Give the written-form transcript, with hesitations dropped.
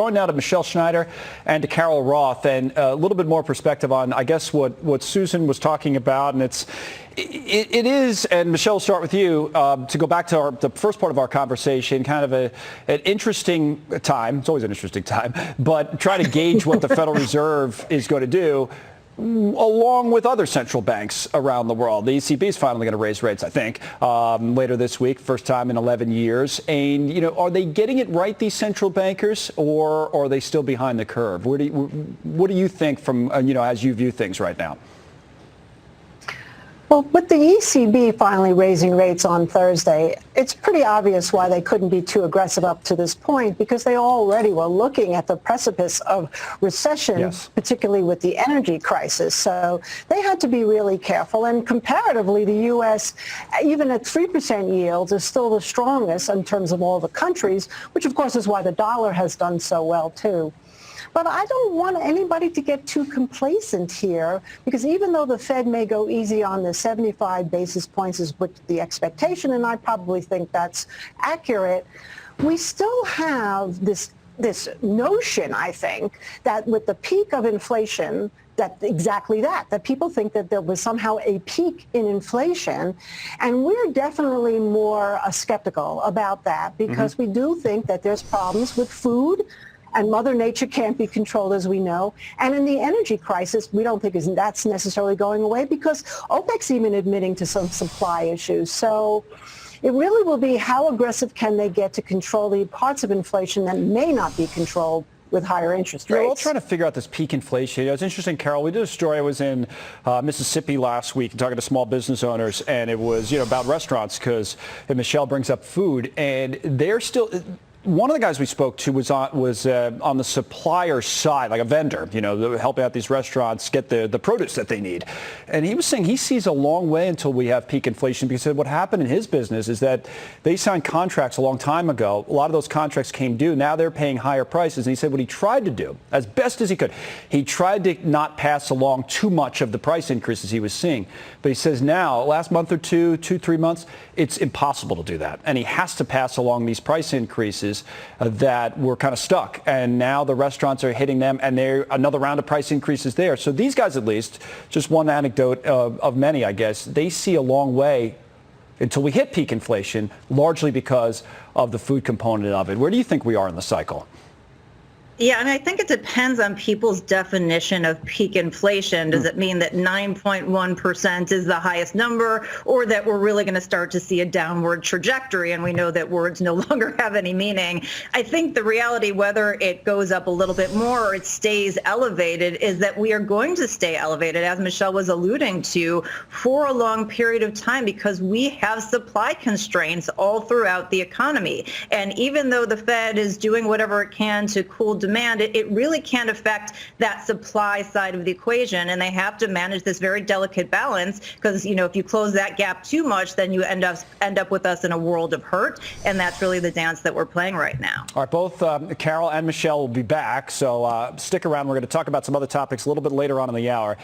Going now to Michelle Schneider and to Carol Roth, and a little bit more perspective on, I guess, what Susan was talking about. And it is, and Michelle, we'll start with you, to go back to the first part of our conversation, kind of an interesting time. It's always an interesting time, but try to gauge what the Federal Reserve is going to do, along with other central banks around the world. The ECB is finally going to raise rates, I think, later this week, first time in 11 years. And, you know, are they getting it right, these central bankers, or are they still behind the curve? What do you think from, as you view things right now? Well, with the ECB finally raising rates on Thursday, it's pretty obvious why they couldn't be too aggressive up to this point, because they already were looking at the precipice of recession, yes, particularly with the energy crisis. So they had to be really careful. And comparatively, the U.S., even at 3% yields, is still the strongest in terms of all the countries, which, of course, is why the dollar has done so well, too. But I don't want anybody to get too complacent here, because even though the Fed may go easy on the 75 basis points is what the expectation, and I probably think that's accurate, we still have this notion, I think, that with the peak of inflation, that people think that there was somehow a peak in inflation. And we're definitely more skeptical about that, because we do think that there's problems with food, and Mother Nature can't be controlled, as we know. And in the energy crisis, we don't think that's necessarily going away, because OPEC's even admitting to some supply issues. So it really will be how aggressive can they get to control the parts of inflation that may not be controlled with higher interest rates. We're all trying to figure out this peak inflation. It's interesting, Carol. We did a story. I was in Mississippi last week talking to small business owners, and it was about restaurants, because Michelle brings up food, and they're still. One of the guys we spoke to was on the supplier side, like a vendor, helping out these restaurants get the produce that they need. And he was saying he sees a long way until we have peak inflation, because what happened in his business is that they signed contracts a long time ago. A lot of those contracts came due. Now they're paying higher prices. And he said what he tried to do, as best as he could, he tried to not pass along too much of the price increases he was seeing. But he says now, last month or 3 months, it's impossible to do that. And he has to pass along these price increases that were kind of stuck. And now the restaurants are hitting them, and they're another round of price increases there. So these guys, at least, just one anecdote of many, I guess, they see a long way until we hit peak inflation, largely because of the food component of it. Where do you think we are in the cycle? Yeah, I think it depends on people's definition of peak inflation. Does it mean that 9.1% is the highest number, or that we're really going to start to see a downward trajectory, and we know that words no longer have any meaning? I think the reality, whether it goes up a little bit more or it stays elevated, is that we are going to stay elevated, as Michelle was alluding to, for a long period of time, because we have supply constraints all throughout the economy. And even though the Fed is doing whatever it can to cool demand, it really can't affect that supply side of the equation, and they have to manage this very delicate balance, because if you close that gap too much, then you end up with us in a world of hurt, and that's really the dance that we're playing right now. All right, both Carol and Michelle will be back, so stick around. We're going to talk about some other topics a little bit later on in the hour.